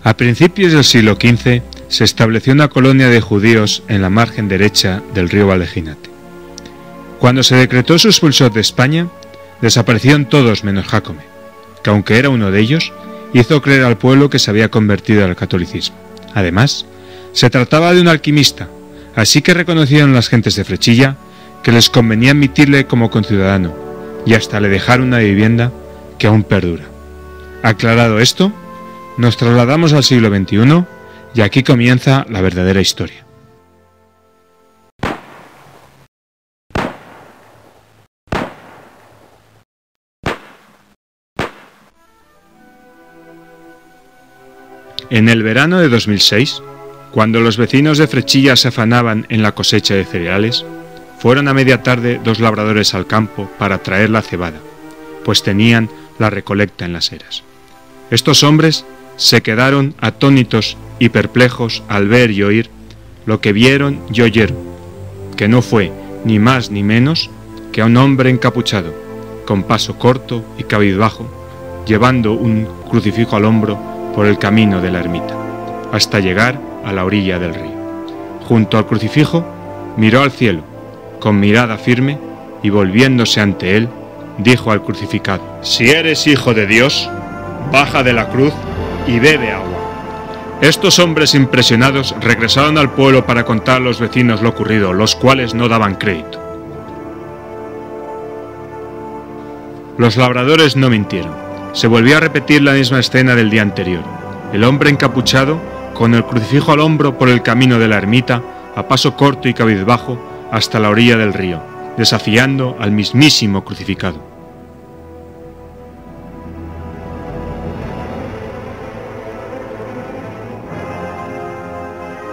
A principios del siglo XV se estableció una colonia de judíos en la margen derecha del río Valeginate. Cuando se decretó su expulsión de España, desaparecieron todos menos Jácome, que aunque era uno de ellos, hizo creer al pueblo que se había convertido al catolicismo. Además, se trataba de un alquimista, así que reconocieron las gentes de Frechilla que les convenía admitirle como conciudadano, y hasta le dejaron una vivienda que aún perdura. Aclarado esto, nos trasladamos al siglo XXI y aquí comienza la verdadera historia. En el verano de 2006, cuando los vecinos de Frechilla se afanaban en la cosecha de cereales, fueron a media tarde dos labradores al campo para traer la cebada, pues tenían la recolecta en las eras. Estos hombres se quedaron atónitos y perplejos al ver y oír lo que vieron y oyeron, que no fue ni más ni menos que a un hombre encapuchado, con paso corto y cabizbajo, llevando un crucifijo al hombro por el camino de la ermita, hasta llegar a la orilla del río. Junto al crucifijo miró al cielo, con mirada firme, y volviéndose ante él, dijo al crucificado: «Si eres hijo de Dios, baja de la cruz y bebe agua». Estos hombres impresionados regresaron al pueblo para contar a los vecinos lo ocurrido, los cuales no daban crédito. Los labradores no mintieron. Se volvió a repetir la misma escena del día anterior. El hombre encapuchado, con el crucifijo al hombro por el camino de la ermita, a paso corto y cabizbajo, hasta la orilla del río, desafiando al mismísimo crucificado.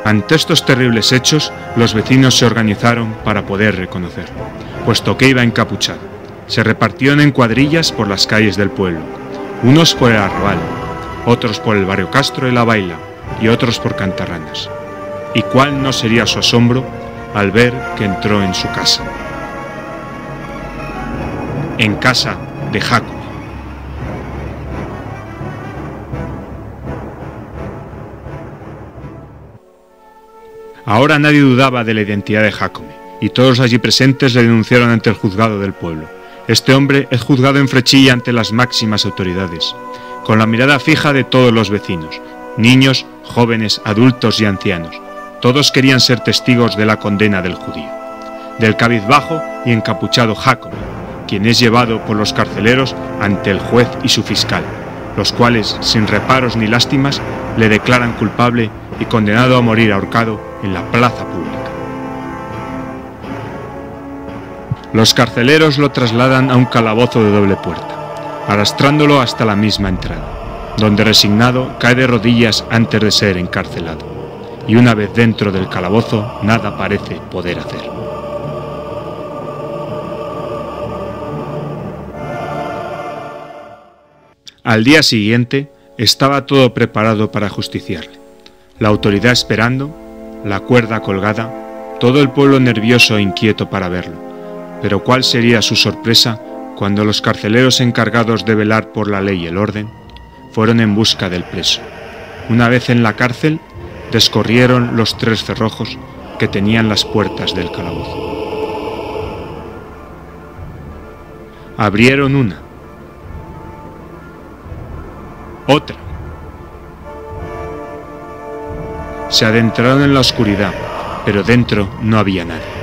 Ante estos terribles hechos, los vecinos se organizaron para poder reconocerlo, puesto que iba encapuchado. Se repartieron en cuadrillas por las calles del pueblo, unos por el arrabal, otros por el barrio Castro de la Baila y otros por Cantarranas. ¿Y cuál no sería su asombro al ver que entró en su casa? En casa de Jácome. Ahora nadie dudaba de la identidad de Jácome, y todos allí presentes le denunciaron ante el juzgado del pueblo. Este hombre es juzgado en Frechilla ante las máximas autoridades, con la mirada fija de todos los vecinos, niños, jóvenes, adultos y ancianos. Todos querían ser testigos de la condena del judío, del cabizbajo y encapuchado Jácome, quien es llevado por los carceleros ante el juez y su fiscal, los cuales, sin reparos ni lástimas, le declaran culpable y condenado a morir ahorcado en la plaza pública. Los carceleros lo trasladan a un calabozo de doble puerta, arrastrándolo hasta la misma entrada, donde resignado cae de rodillas antes de ser encarcelado, y una vez dentro del calabozo nada parece poder hacer. Al día siguiente estaba todo preparado para justiciarle. La autoridad esperando, la cuerda colgada, todo el pueblo nervioso e inquieto para verlo. Pero cuál sería su sorpresa cuando los carceleros encargados de velar por la ley y el orden fueron en busca del preso. Una vez en la cárcel, descorrieron los 3 cerrojos que tenían las puertas del calabozo. Abrieron una, otra. Se adentraron en la oscuridad, pero dentro no había nadie.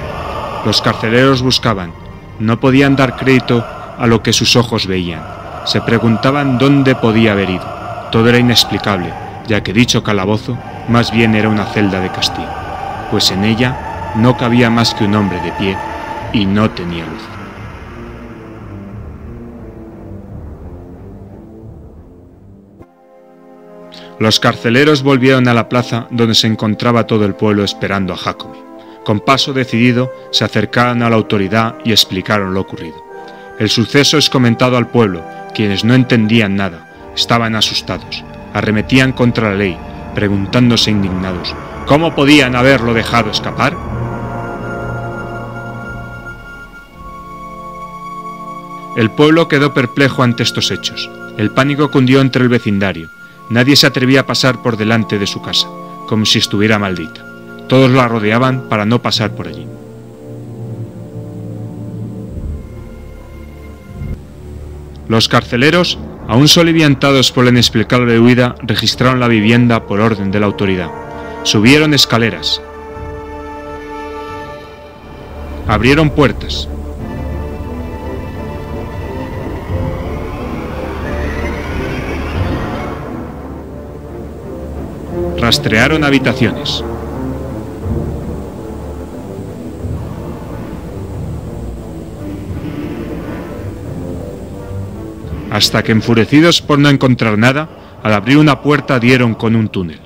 Los carceleros buscaban, no podían dar crédito a lo que sus ojos veían. Se preguntaban dónde podía haber ido. Todo era inexplicable, ya que dicho calabozo más bien era una celda de castigo, pues en ella no cabía más que un hombre de pie y no tenía luz. Los carceleros volvieron a la plaza donde se encontraba todo el pueblo esperando a Jácome. Con paso decidido se acercaron a la autoridad y explicaron lo ocurrido. El suceso es comentado al pueblo, quienes no entendían nada, estaban asustados, arremetían contra la ley, preguntándose indignados, ¿cómo podían haberlo dejado escapar? El pueblo quedó perplejo ante estos hechos. El pánico cundió entre el vecindario. Nadie se atrevía a pasar por delante de su casa, como si estuviera maldita. Todos la rodeaban para no pasar por allí. Los carceleros, aún soliviantados por la inexplicable huida, registraron la vivienda por orden de la autoridad. Subieron escaleras. Abrieron puertas. Rastrearon habitaciones. Hasta que, enfurecidos por no encontrar nada, al abrir una puerta dieron con un túnel.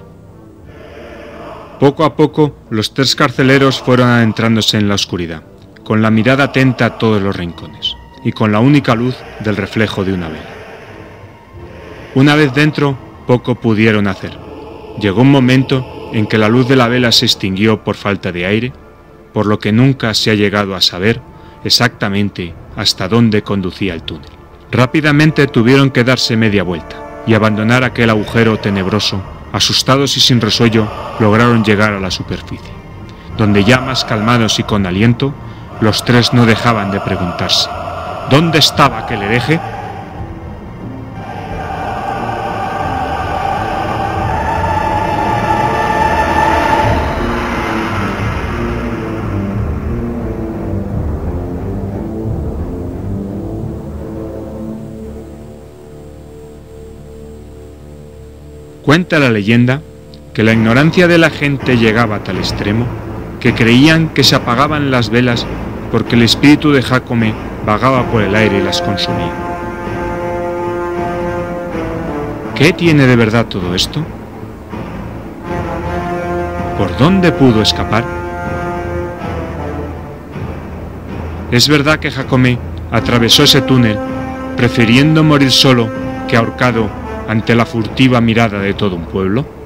Poco a poco, los 3 carceleros fueron adentrándose en la oscuridad, con la mirada atenta a todos los rincones, y con la única luz del reflejo de una vela. Una vez dentro, poco pudieron hacer. Llegó un momento en que la luz de la vela se extinguió por falta de aire, por lo que nunca se ha llegado a saber exactamente hasta dónde conducía el túnel. Rápidamente tuvieron que darse media vuelta y abandonar aquel agujero tenebroso. Asustados y sin resuello, lograron llegar a la superficie, donde ya más calmados y con aliento, los 3 no dejaban de preguntarse: ¿dónde estaba aquel hereje? Cuenta la leyenda que la ignorancia de la gente llegaba a tal extremo que creían que se apagaban las velas porque el espíritu de Jacome vagaba por el aire y las consumía. ¿Qué tiene de verdad todo esto? ¿Por dónde pudo escapar? ¿Es verdad que Jacome atravesó ese túnel prefiriendo morir solo que ahorcado ante la furtiva mirada de todo un pueblo?